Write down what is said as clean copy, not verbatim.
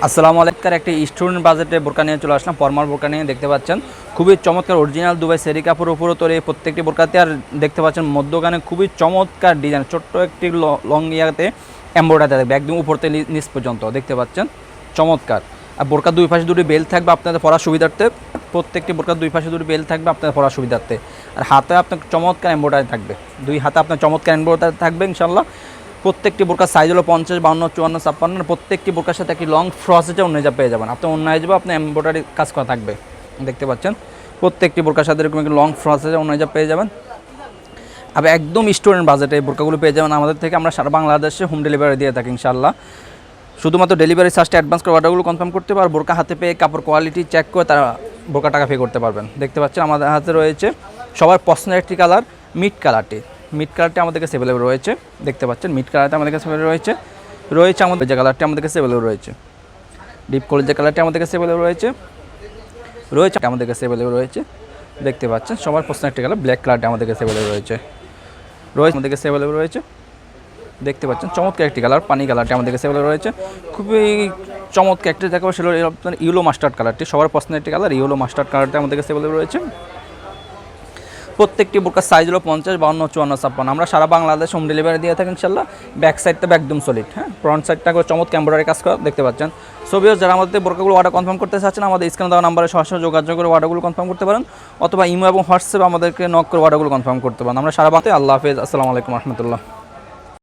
আসসালামু আলাইকুম। একটি স্টুডেন্ট বাজেটে বোরকা নিয়ে চলে আসলাম। ফর্মাল বোরকা নিয়ে দেখতে পাচ্ছেন খুবই চমৎকার অরিজিনাল দুবাই সেরি কাপড়ের উপরও তোলে প্রত্যেকটি বোরকাতে। আর দেখতে পাচ্ছেন মধ্যখানে খুবই চমৎকার ডিজাইন, ছোট্ট একটি লং ইয়াতে এমব্রয়ডারি থাকবে একদম উপর থেকে নিচ পর্যন্ত দেখতে পাচ্ছেন চমৎকার। আর বোরকার দুই পাশে দুটি বেল্ট থাকবে আপনাদের পরার সুবিধার্থে। প্রত্যেকটি বোরকার দুই পাশে দুটি বেল্ট থাকবে আপনাদের পরার সুবিধার্থে। আর হাতে আপনার চমৎকার এমব্রয়ডারি থাকবে, দুই হাতে আপনার চমৎকার এমব্রয়ডারি থাকবে ইনশাল্লাহ। প্রত্যেকটি বোরকার সাইজ হলো 50, 52, 54, 56। প্রত্যেকটি বোরকার সাথে একটি লং ফ্রসেজে অন্যায় পেয়ে যাবেন। আপনার অন্যায় যাবে আপনার এমব্রয়ডারি কাজ করা থাকবে দেখতে পাচ্ছেন। প্রত্যেকটি বোরকার সাথে এরকম একটি লং ফ্রসেজে অন্যায় পেয়ে যাবেন। আবার একদম স্টুডেন্ট বাজেটে এই বোরকাগুলো পেয়ে যাবেন আমাদের থেকে। আমরা সারা বাংলাদেশে হোম ডেলিভারি দিয়ে থাকি ইনশাআল্লাহ। শুধুমাত্র ডেলিভারি চার্জটা অ্যাডভান্স করে অর্ডারগুলো কনফার্ম করতে পারবেন। বোরকা হাতে পেয়ে কাপড় কোয়ালিটি চেক করে তারা বোরকা টাকা পে করতে পারবেন। দেখতে পাচ্ছেন আমাদের হাতে রয়েছে সবার পছন্দের একটি কালার মিড কালারটি। মিড কালারটি আমাদের কাছে অ্যাভেলেবল রয়েছে দেখতে পাচ্ছেন। মিড কালারটা আমাদের কাছে রয়েছে আমাদের যে কালারটি আমাদের কাছে অ্যাভেলেবল রয়েছে। ডিপ কলেজের কালারটি আমাদের কাছে অ্যাভেলেবল রয়েছে আমাদের কাছে অ্যাভেলেবল রয়েছে দেখতে পাচ্ছেন। সবার পছন্দের একটি কালার ব্ল্যাক কালারটি আমাদের কাছে অ্যাভেলেবল রয়েছে আমাদের কাছে অ্যাভেলেবল রয়েছে দেখতে পাচ্ছেন। চমৎকার একটি কালার পানি কালারটি আমাদের কাছে অ্যাভেলেবল রয়েছে। খুবই চমৎকার একটি দেখাবো সেটা আপনার ইয়েলো মাস্টার্ড কালারটি। সবার পছন্দের একটি কালার ইয়েলো মাস্টার্ড কালারটি আমাদের কাছে অ্যাভেলেবল রয়েছে। প্রত্যেকটি বোরকার সাইজ হলো 50, 52, 54, 56। আমরা সারা বাংলাদেশ হোম ডেলিভারি দিয়ে থাকি ইনশাল্লাহ। ব্যাক সাইডটা একদম সলিড, হ্যাঁ। ফ্রন্ট সাইডটা চমৎকার এমব্রয়ডারি কাজ করা দেখতে পাচ্ছেন। সবিও যারা আমাদের বোরকাগুলো অর্ডার কনফার্ম করতে চাচ্ছেন আমাদের স্ক্রিনে দেওয়া নাম্বারে সরাসরি যোগাযোগ করে অর্ডারগুলো কনফার্ম করতে পারেন, অথবা ইমো এবং হোয়াটসঅ্যাপে আমাদেরকে নক করে অর্ডারগুলো কনফার্ম করতে পারেন। আমরা সারা বাংলাতে। আল্লাহ হাফেজ, আসসালামু আলাইকুম রহমতুল্লাহ।